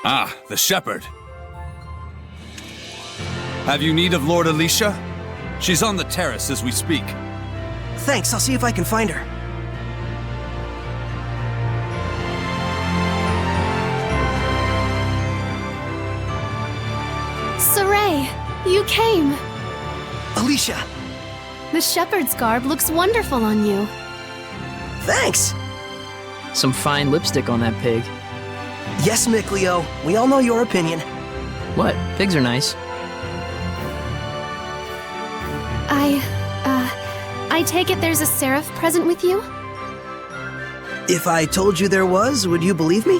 Ah, the shepherd. Have you need of Lord Alicia? She's on the terrace as we speak. Thanks, I'll see if I can find her. Saray, you came. Alicia! The shepherd's garb looks wonderful on you. Thanks! Some fine lipstick on that pig. Yes, Mikleo, we all know your opinion. What? Pigs are nice. I take it there's a seraph present with you? If I told you there was, would you believe me?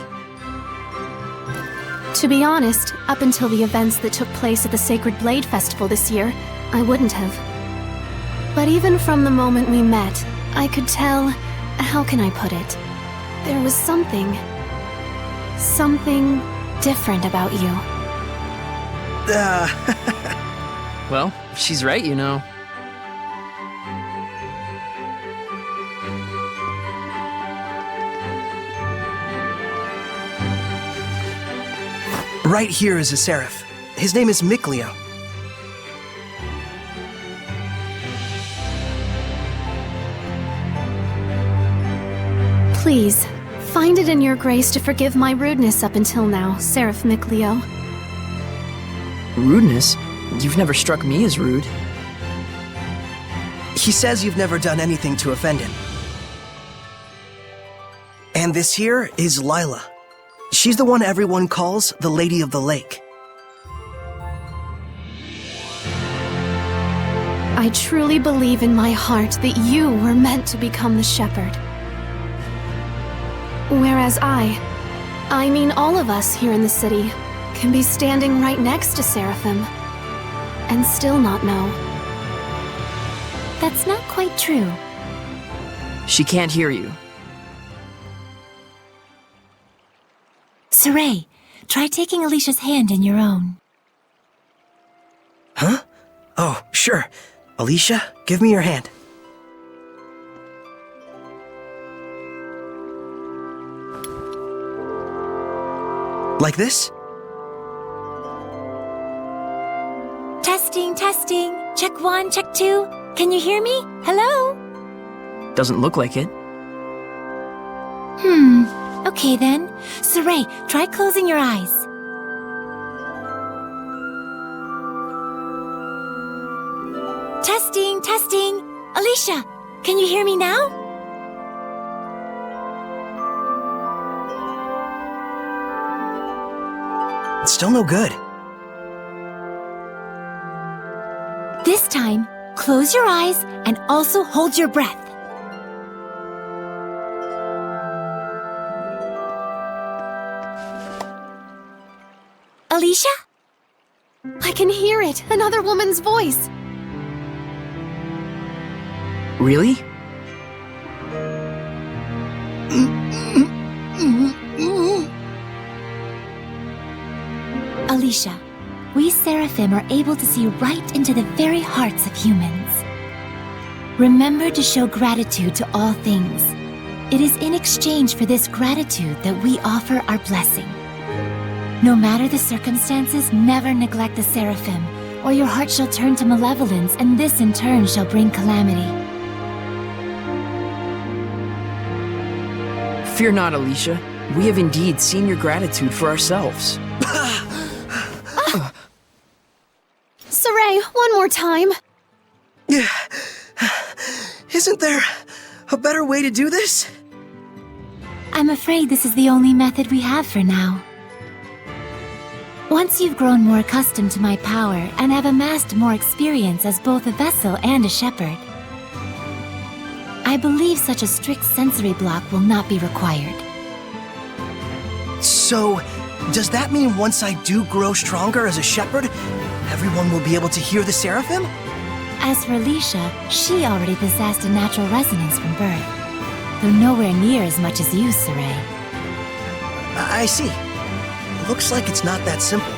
To be honest, up until the events that took place at the Sacred Blade Festival this year, I wouldn't have. But even from the moment we met, I could tell... how can I put it? There was something different about you. Well, she's right, you know. Right here is a seraph. His name is Mikleo. Please, find it in your grace to forgive my rudeness up until now, Seraph Mikleo. Rudeness? You've never struck me as rude. He says you've never done anything to offend him. And this here is Lila. She's the one everyone calls the Lady of the Lake. I truly believe in my heart that you were meant to become the shepherd. Whereas I mean all of us here in the city, can be standing right next to Seraphim and still not know. That's not quite true. She can't hear you. Saray, try taking Alicia's hand in your own. Huh? Oh, sure. Alicia, give me your hand. Like this? Testing, testing. Check 1, check 2. Can you hear me? Hello? Doesn't look like it. Okay then. Saray, try closing your eyes. Testing, testing. Alicia, can you hear me now? It's still no good. This time, close your eyes and also hold your breath. Alicia? I can hear it, another woman's voice. Really? Alicia, we Seraphim are able to see right into the very hearts of humans. Remember to show gratitude to all things. It is in exchange for this gratitude that we offer our blessing. No matter the circumstances, never neglect the Seraphim, or your heart shall turn to malevolence, and this in turn shall bring calamity. Fear not, Alicia. We have indeed seen your gratitude for ourselves. Saray, one more time. Isn't there a better way to do this? I'm afraid this is the only method we have for now. Once you've grown more accustomed to my power and have amassed more experience as both a vessel and a shepherd, I believe such a strict sensory block will not be required. So, does that mean once I do grow stronger as a shepherd, everyone will be able to hear the Seraphim? As for Alicia, she already possessed a natural resonance from birth, though nowhere near as much as you, Saray. I see. Looks like it's not that simple.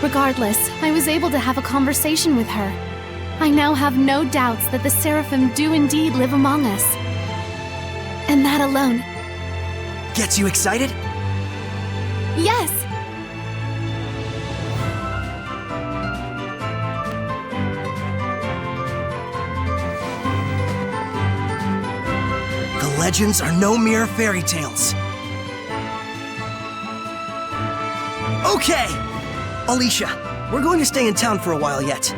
Regardless, I was able to have a conversation with her. I now have no doubts that the Seraphim do indeed live among us. And that alone... Gets you excited? Yes! The legends are no mere fairy tales. Okay! Alicia, we're going to stay in town for a while yet.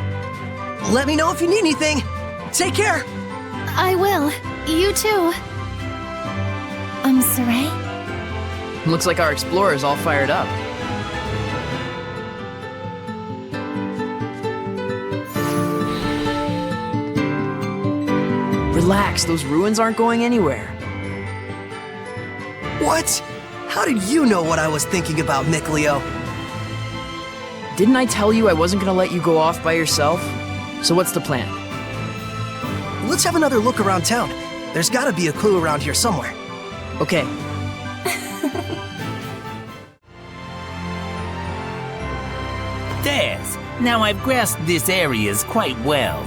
Let me know if you need anything. Take care! I will. You too. Sarai? Looks like our explorer's all fired up. Relax, those ruins aren't going anywhere. What? How did you know what I was thinking about, Mick Leo? Didn't I tell you I wasn't gonna let you go off by yourself? So what's the plan? Let's have another look around town. There's gotta be a clue around here somewhere. Okay. There's. Now I've grasped this areas quite well.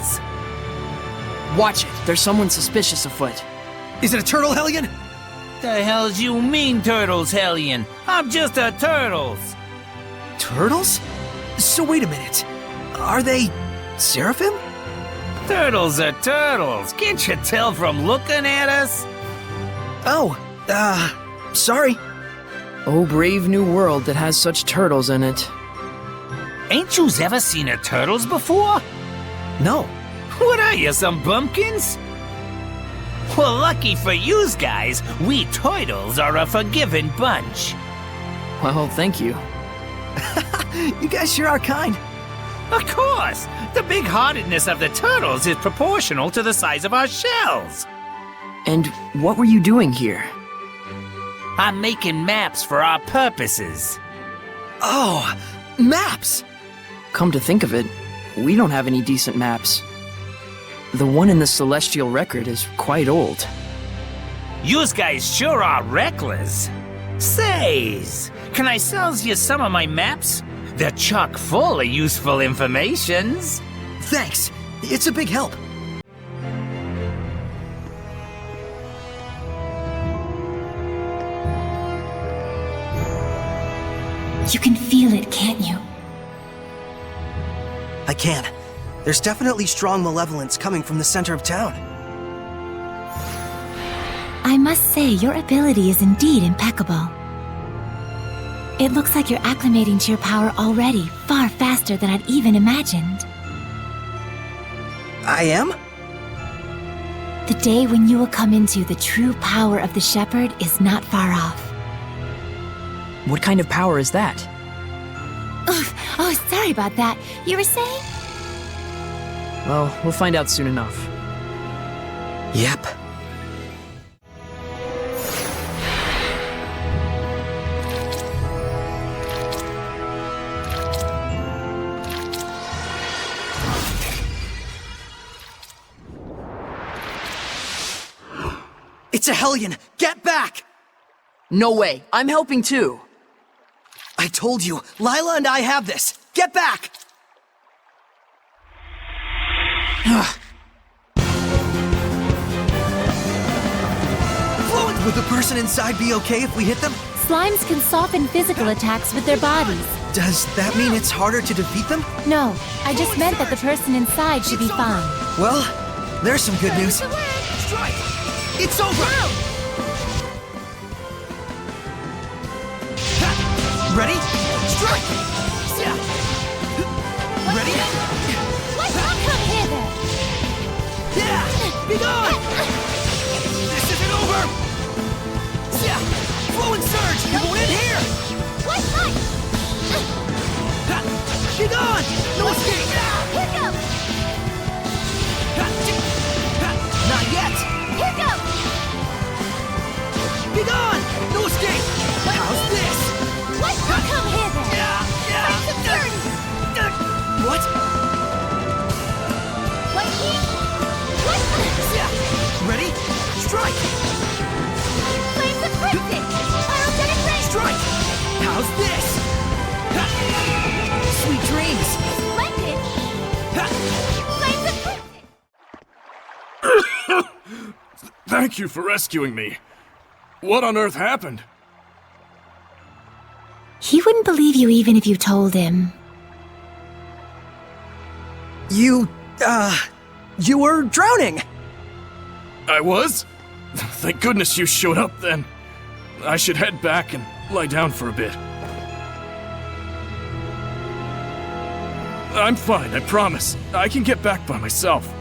Watch it, there's someone suspicious afoot. Is it a turtle, Hellion? The hell's you mean, Turtles, Hellion? I'm just a Turtles. Turtles? So wait a minute. Are they Seraphim? Turtles are turtles. Can't you tell from looking at us? Oh, sorry. Oh, brave new world that has such turtles in it. Ain't yous ever seen a turtles before? No. What are you, some bumpkins? Well, lucky for yous guys, we turtles are a forgiving bunch. Well, thank you. You guys sure are kind. Of course! The big-heartedness of the turtles is proportional to the size of our shells. And what were you doing here? I'm making maps for our purposes. Oh, maps! Come to think of it, we don't have any decent maps. The one in the Celestial Record is quite old. Yous guys sure are reckless. Says, can I sell you some of my maps? They're chock full of useful informations. Thanks. It's a big help. You can feel it, can't you? I can. There's definitely strong malevolence coming from the center of town. I must say, your ability is indeed impeccable. It looks like you're acclimating to your power already, far faster than I'd even imagined. I am? The day when you will come into the true power of the Shepherd is not far off. What kind of power is that? Oh, sorry about that. You were saying? Well, we'll find out soon enough. Yep. It's a Hellion! Get back! No way, I'm helping too. I told you, Lila and I have this! Get back! Fluent! Would the person inside be okay if we hit them? Slimes can soften physical attacks with their bodies. Does that mean it's harder to defeat them? No, I just meant that the person inside should be fine. Well, there's some good news. Strike! It's over! Ready? Strike! Ready? I'll come here then. Yeah! Be gone! This isn't over! Flow and surge! You're going in here! Be gone! No escape! Here goes! Not yet! Here goes! Be gone! No escape! How's this? I'll come here then. What? Ready? Strike! Flames of Crimson! Aerogenic ray! Strike! How's this? Sweet dreams! Splendid! Flames of Crimson! Thank you for rescuing me. What on earth happened? He wouldn't believe you even if you told him. You were drowning! I was? Thank goodness you showed up then. I should head back and lie down for a bit. I'm fine, I promise. I can get back by myself.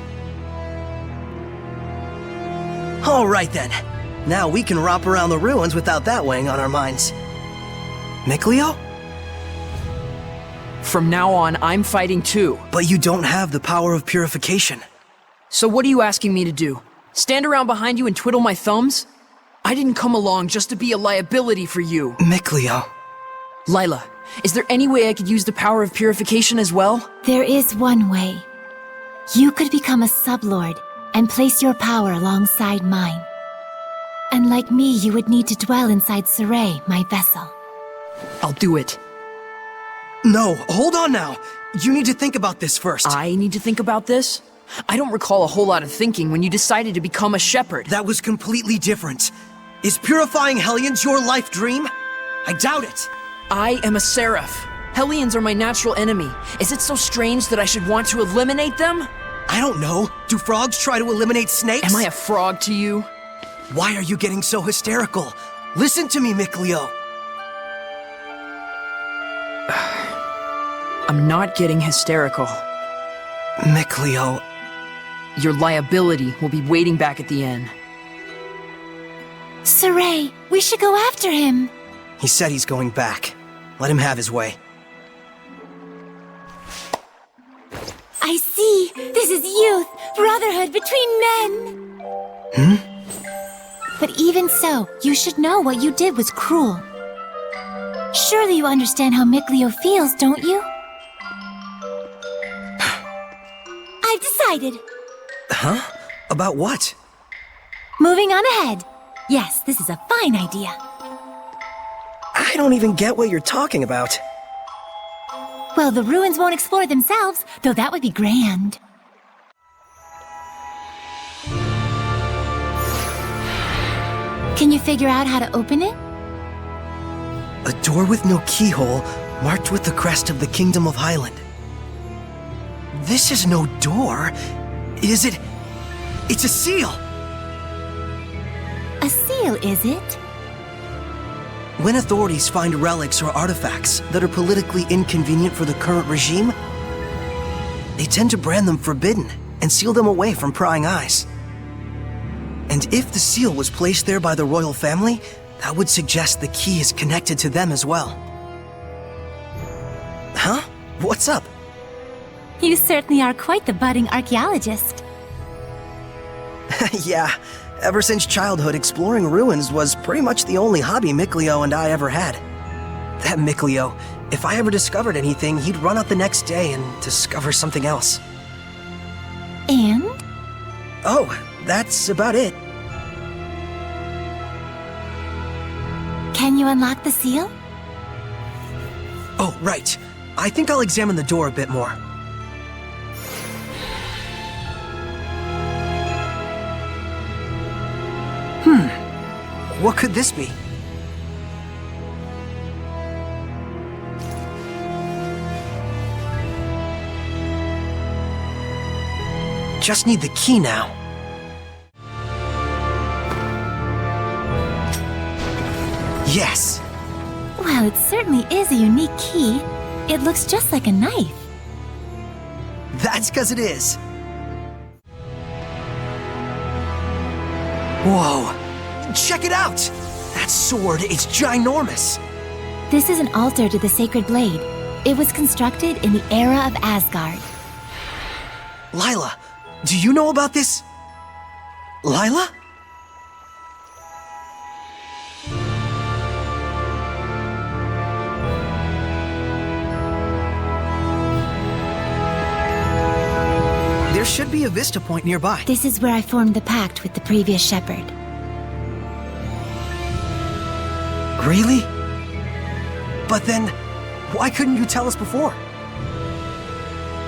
Alright then. Now we can romp around the ruins without that weighing on our minds. Mikleo? From now on, I'm fighting too. But you don't have the power of purification. So what are you asking me to do? Stand around behind you and twiddle my thumbs? I didn't come along just to be a liability for you. Mikleo. Lila, is there any way I could use the power of purification as well? There is one way. You could become a sublord and place your power alongside mine. And like me, you would need to dwell inside Saray, my vessel. I'll do it. No, hold on now. You need to think about this first. I need to think about this? I don't recall a whole lot of thinking when you decided to become a shepherd. That was completely different. Is purifying Hellions your life dream? I doubt it. I am a seraph. Hellions are my natural enemy. Is it so strange that I should want to eliminate them? I don't know. Do frogs try to eliminate snakes? Am I a frog to you? Why are you getting so hysterical? Listen to me, Mikleo. I'm not getting hysterical. Mikleo. Your liability will be waiting back at the inn. Saray, we should go after him. He said he's going back. Let him have his way. I see. This is youth, brotherhood between men. But even so, you should know what you did was cruel. Surely you understand how Mikleo feels, don't you? I've decided. Huh? About what? Moving on ahead. Yes, this is a fine idea. I don't even get what you're talking about. Well, the ruins won't explore themselves, though that would be grand. Can you figure out how to open it? A door with no keyhole, marked with the crest of the Kingdom of Highland. This is no door. Is it? It's a seal! A seal, is it? When authorities find relics or artifacts that are politically inconvenient for the current regime, they tend to brand them forbidden and seal them away from prying eyes. And if the seal was placed there by the royal family, that would suggest the key is connected to them as well. Huh? What's up? You certainly are quite the budding archaeologist. Yeah, ever since childhood, exploring ruins was pretty much the only hobby Mikleo and I ever had. That Mikleo, if I ever discovered anything, he'd run out the next day and discover something else. And? Oh, that's about it. Can you unlock the seal? Oh, right. I think I'll examine the door a bit more. What could this be? Just need the key now. Yes! Well, it certainly is a unique key. It looks just like a knife. That's 'cause it is. Whoa! Check it out! That sword is ginormous! This is an altar to the sacred blade. It was constructed in the era of Asgard. Lila, do you know about this? Lila? There should be a vista point nearby. This is where I formed the pact with the previous shepherd. Really? But then, why couldn't you tell us before?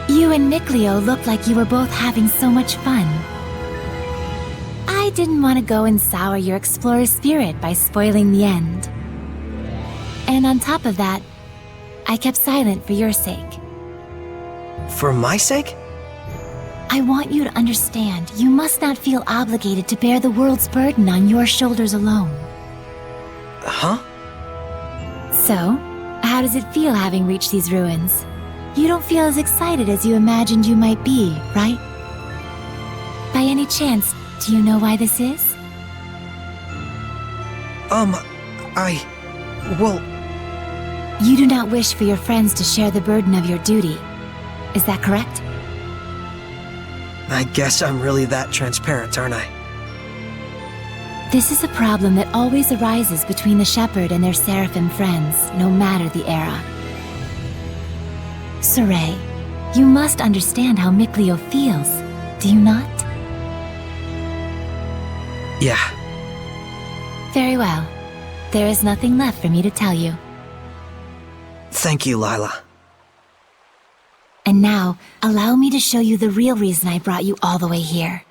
You and Mikleo looked like you were both having so much fun. I didn't want to go and sour your explorer spirit by spoiling the end. And on top of that, I kept silent for your sake. For my sake? I want you to understand you must not feel obligated to bear the world's burden on your shoulders alone. Huh? So, how does it feel having reached these ruins? You don't feel as excited as you imagined you might be, right? By any chance, do you know why this is? Well... You do not wish for your friends to share the burden of your duty. Is that correct? I guess I'm really that transparent, aren't I? This is a problem that always arises between the Shepherd and their Seraphim friends, no matter the era. Saray, you must understand how Mikleo feels, do you not? Yeah. Very well. There is nothing left for me to tell you. Thank you, Lila. And now, allow me to show you the real reason I brought you all the way here.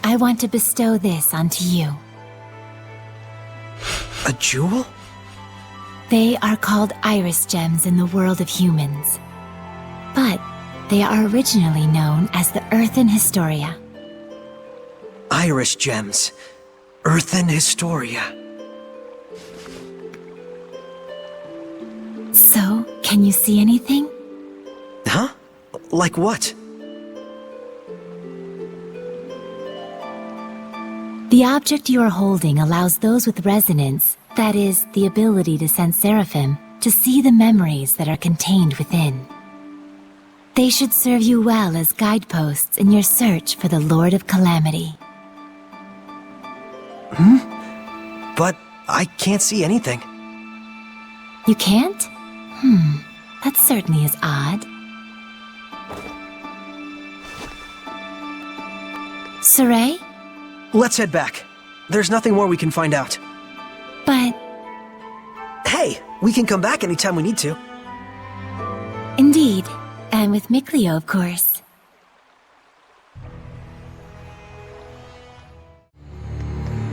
I want to bestow this onto you. A jewel? They are called iris gems in the world of humans. But they are originally known as the Earthen Historia. Iris gems. Earthen Historia. So, can you see anything? Huh? Like what? The object you are holding allows those with resonance, that is, the ability to sense Seraphim, to see the memories that are contained within. They should serve you well as guideposts in your search for the Lord of Calamity. But I can't see anything. You can't? That certainly is odd. Saray? Let's head back. There's nothing more we can find out. But... Hey, we can come back anytime we need to. Indeed. And with Mikleo, of course.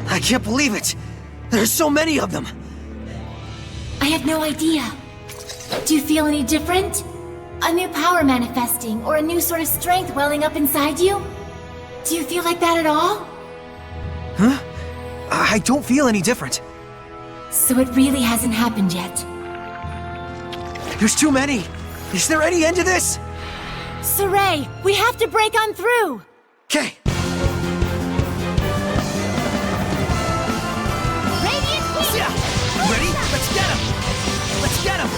I can't believe it! There's so many of them! I have no idea. Do you feel any different? A new power manifesting, or a new sort of strength welling up inside you? Do you feel like that at all? Huh? I don't feel any different. So it really hasn't happened yet. There's too many! Is there any end to this? Saray, we have to break on through! Okay. Ready? Let's get him! Let's get him!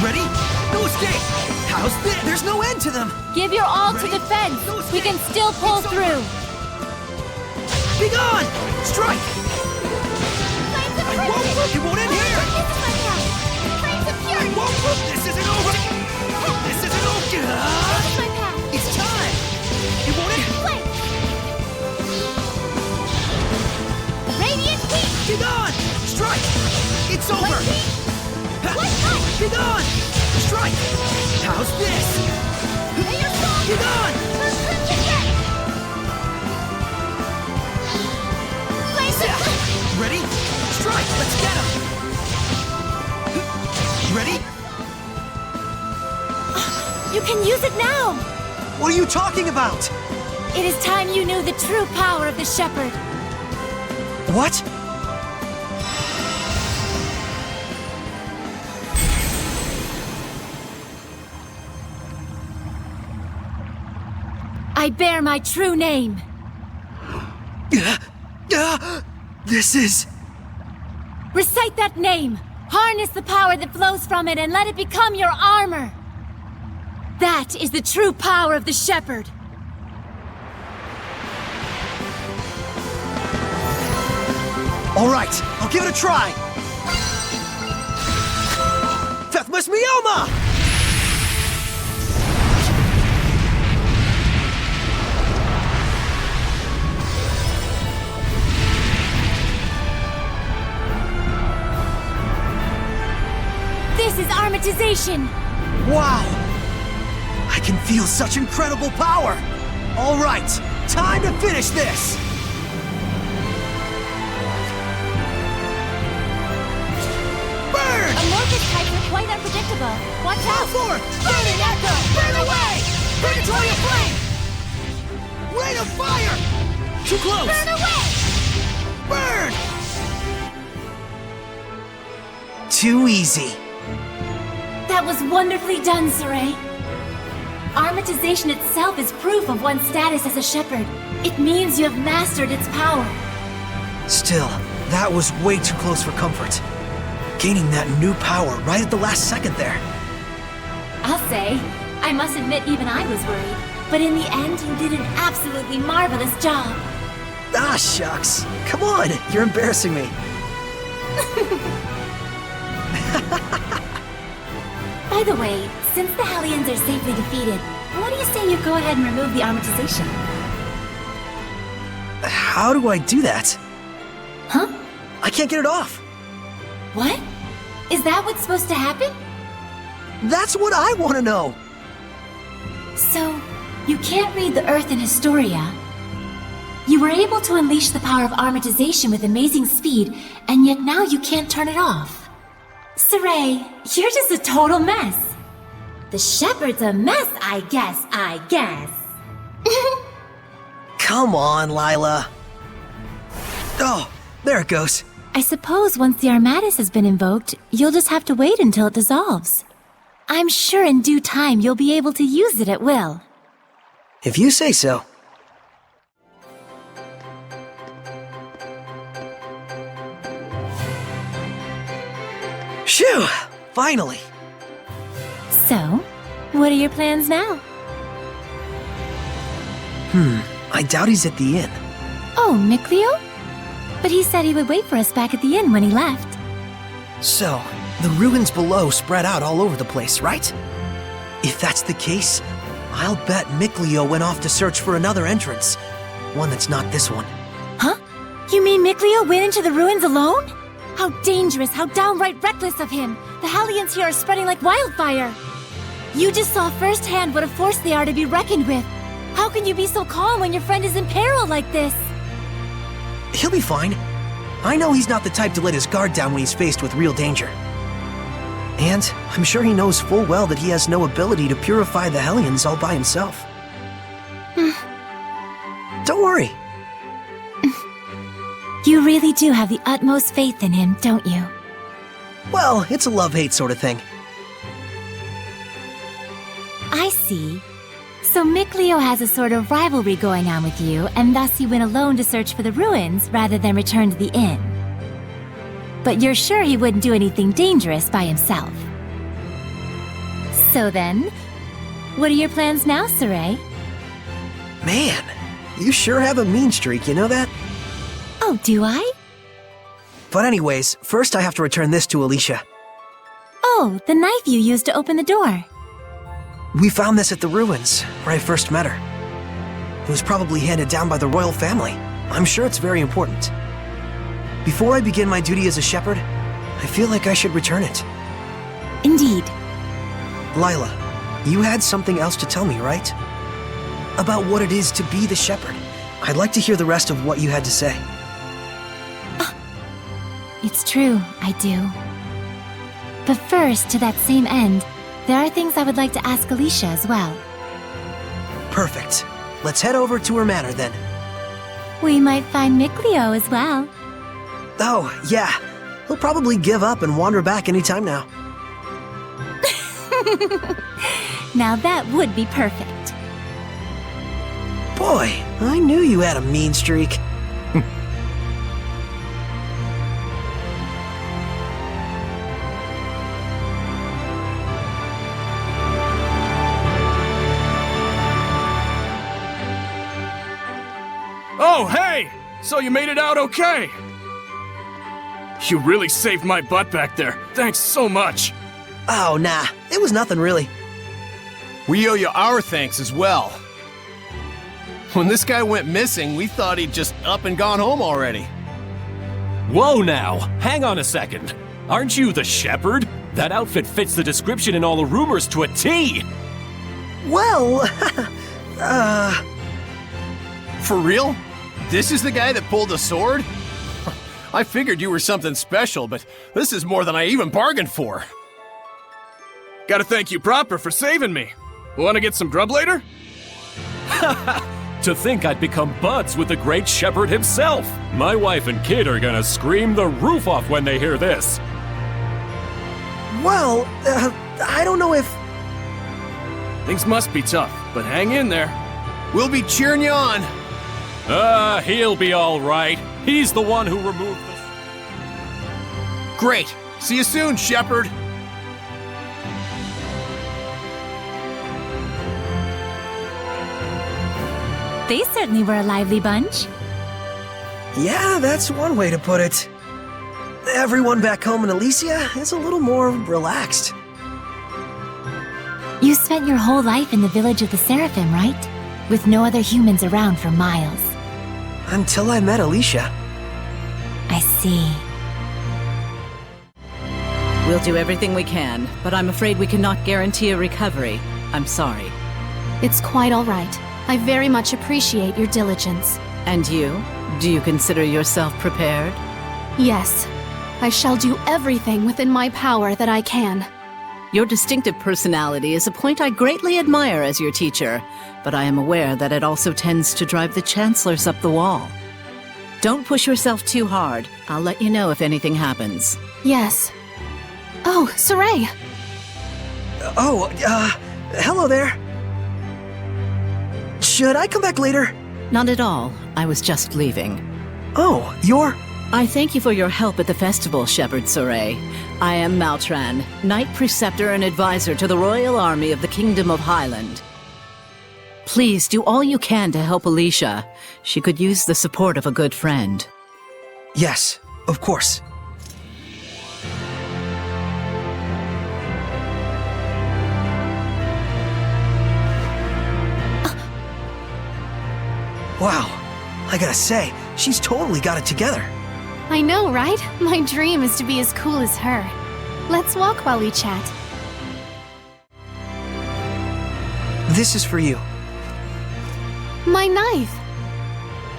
Ready? No escape! How's this? There's no end to them! Give your all Ready? to defense! No We can escape. still pull It's through! Be gone! Strike! I won't look! It won't end here! I won't look! This isn't over! This isn't over! It's time! It won't end! Be gone! Strike! It's over! Be gone! Strike! How's this? Be gone! Ready? Strike! Let's get him! Ready? You can use it now! What are you talking about? It is time you knew the true power of the Shepherd. What? I bear my true name. This is... Recite that name. Harness the power that flows from it and let it become your armor. That is the true power of the Shepherd. All right, I'll give it a try. Fethmas Mioma! This is armatization. Wow! I can feel such incredible power! All right, time to finish this! types are quite unpredictable. Watch out! Forward! Burning echo! Burn away! Purgatory of flame! Rain of fire! Too close! Burn away! Burn! Too easy. That was wonderfully done, Saray. Armatization itself is proof of one's status as a shepherd. It means you have mastered its power. Still, that was way too close for comfort. Gaining that new power right at the last second there. I'll say, I must admit even I was worried. But in the end, you did an absolutely marvelous job. Ah, shucks. Come on, you're embarrassing me. By the way, since the Hellions are safely defeated, what do you say you go ahead and remove the armatization? How do I do that? Huh? I can't get it off. What? Is that what's supposed to happen? That's what I want to know. So, you can't read the Earth in Historia. You were able to unleash the power of armatization with amazing speed, and yet now you can't turn it off. Saray, you're just a total mess. The shepherd's a mess, I guess. Come on, Lila. Oh, there it goes. I suppose once the Armatus has been invoked, you'll just have to wait until it dissolves. I'm sure in due time you'll be able to use it at will. If you say so. Phew! Finally! So, what are your plans now? I doubt he's at the inn. Oh, Mikleo? But he said he would wait for us back at the inn when he left. So, the ruins below spread out all over the place, right? If that's the case, I'll bet Mikleo went off to search for another entrance. One that's not this one. Huh? You mean Mikleo went into the ruins alone? How dangerous, how downright reckless of him! The Hellions here are spreading like wildfire! You just saw firsthand what a force they are to be reckoned with. How can you be so calm when your friend is in peril like this? He'll be fine. I know he's not the type to let his guard down when he's faced with real danger. And I'm sure he knows full well that he has no ability to purify the Hellions all by himself. Don't worry. You really do have the utmost faith in him, don't you? Well, it's a love-hate sort of thing. I see. So Mikleo has a sort of rivalry going on with you, and thus he went alone to search for the ruins rather than return to the inn. But you're sure he wouldn't do anything dangerous by himself. So then, what are your plans now, Saray? Man, you sure have a mean streak, you know that? Oh, do I? But anyways, first I have to return this to Alicia. Oh, the knife you used to open the door. We found this at the ruins, where I first met her. It was probably handed down by the royal family. I'm sure it's very important. Before I begin my duty as a shepherd, I feel like I should return it. Indeed. Lila, you had something else to tell me, right? About what it is to be the shepherd. I'd like to hear the rest of what you had to say. It's true, I do. But first, to that same end, there are things I would like to ask Alicia as well. Perfect. Let's head over to her manor then. We might find Mikleo as well. Oh, yeah. He'll probably give up and wander back anytime now. Now that would be perfect. Boy, I knew you had a mean streak. Oh, hey! So you made it out okay? You really saved my butt back there. Thanks so much. Oh, nah. It was nothing really. We owe you our thanks as well. When this guy went missing, we thought he'd just up and gone home already. Whoa now, hang on a second. Aren't you the shepherd? That outfit fits the description in all the rumors to a T! Well, For real? This is the guy that pulled the sword? I figured you were something special, but this is more than I even bargained for. Gotta thank you proper for saving me. Wanna get some grub later? To think I'd become buds with the great shepherd himself! My wife and kid are gonna scream the roof off when they hear this! Well, I don't know if... Things must be tough, but hang in there. We'll be cheering you on. He'll be alright. He's the one who removed the... Great. See you soon, shepherd. They certainly were a lively bunch. Yeah, that's one way to put it. Everyone back home in Elysia is a little more relaxed. You spent your whole life in the village of the Seraphim, right? With no other humans around for miles. Until I met Alicia. I see. We'll do everything we can, but I'm afraid we cannot guarantee a recovery. I'm sorry. It's quite all right. I very much appreciate your diligence. And you? Do you consider yourself prepared? Yes. I shall do everything within my power that I can. Your distinctive personality is a point I greatly admire as your teacher, but I am aware that it also tends to drive the chancellors up the wall. Don't push yourself too hard. I'll let you know if anything happens. Yes. Oh, Saray! Hello there. Should I come back later? Not at all. I was just leaving. Oh, you're... I thank you for your help at the festival, Shepherd Soray. I am Maltran, Knight Preceptor and Advisor to the Royal Army of the Kingdom of Highland. Please do all you can to help Alicia. She could use the support of a good friend. Yes, of course. Wow, I gotta say, she's totally got it together. I know, right? My dream is to be as cool as her. Let's walk while we chat. This is for you. My knife!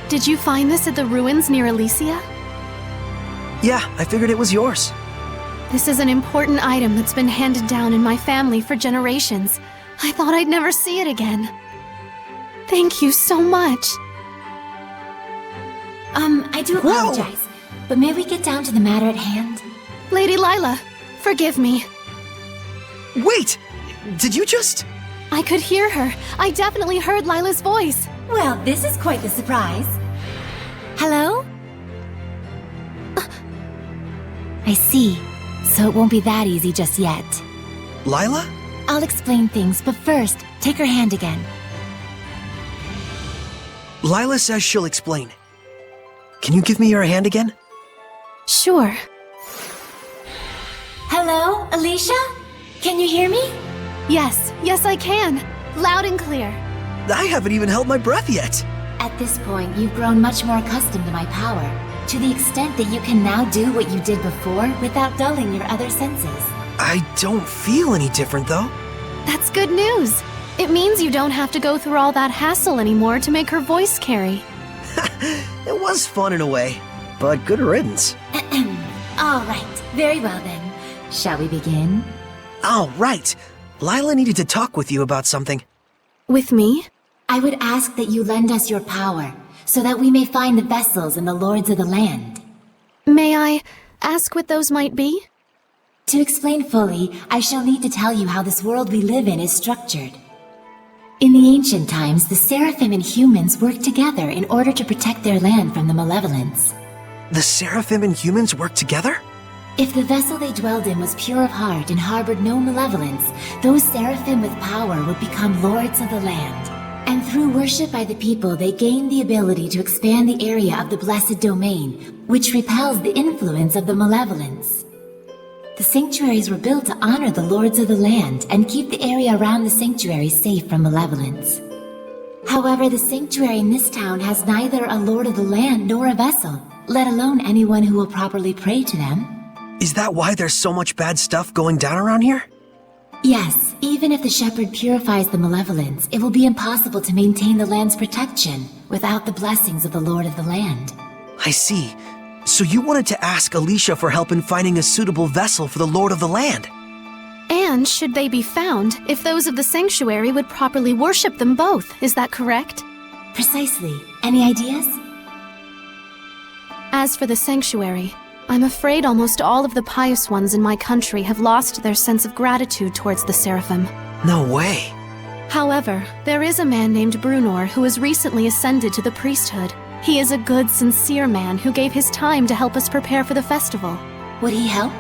Did you find this at the ruins near Elysia? Yeah, I figured it was yours. This is an important item that's been handed down in my family for generations. I thought I'd never see it again. Thank you so much. I do apologize, but may we get down to the matter at hand? Lady Lila, forgive me. Wait! Did you just... I could hear her. I definitely heard Lila's voice. Well, this is quite the surprise. Hello? I see. So it won't be that easy just yet. Lila? I'll explain things, but first, take her hand again. Lila says she'll explain. Can you give me your hand again? Sure. Hello, Alicia? Can you hear me? Yes, I can. Loud and clear. I haven't even held my breath yet. At this point, you've grown much more accustomed to my power, to the extent that you can now do what you did before without dulling your other senses. I don't feel any different, though. That's good news. It means you don't have to go through all that hassle anymore to make her voice carry. It was fun in a way, but good riddance. All right, very well then. Shall we begin? Oh, right. Lila needed to talk with you about something. With me? I would ask that you lend us your power, so that we may find the vessels and the lords of the land. May I ask what those might be? To explain fully, I shall need to tell you how this world we live in is structured. In the ancient times, the Seraphim and humans worked together in order to protect their land from the malevolence. The Seraphim and humans worked together? If the vessel they dwelled in was pure of heart and harbored no malevolence, those Seraphim with power would become lords of the land. And through worship by the people, they gained the ability to expand the area of the Blessed Domain, which repels the influence of the malevolence. The sanctuaries were built to honor the lords of the land and keep the area around the sanctuary safe from malevolence. However, the sanctuary in this town has neither a lord of the land nor a vessel, let alone anyone who will properly pray to them. Is that why there's so much bad stuff going down around here? Yes, even if the shepherd purifies the malevolence, it will be impossible to maintain the land's protection without the blessings of the lord of the land. I see. So you wanted to ask Alicia for help in finding a suitable vessel for the Lord of the Land? And should they be found, if those of the sanctuary would properly worship them both, is that correct? Precisely. Any ideas? As for the sanctuary, I'm afraid almost all of the pious ones in my country have lost their sense of gratitude towards the Seraphim. No way. However, there is a man named Brunor who has recently ascended to the priesthood. He is a good, sincere man who gave his time to help us prepare for the festival. Would he help?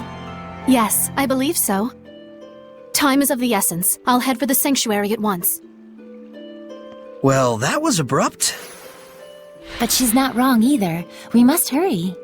Yes, I believe so. Time is of the essence. I'll head for the sanctuary at once. Well, that was abrupt. But she's not wrong either. We must hurry.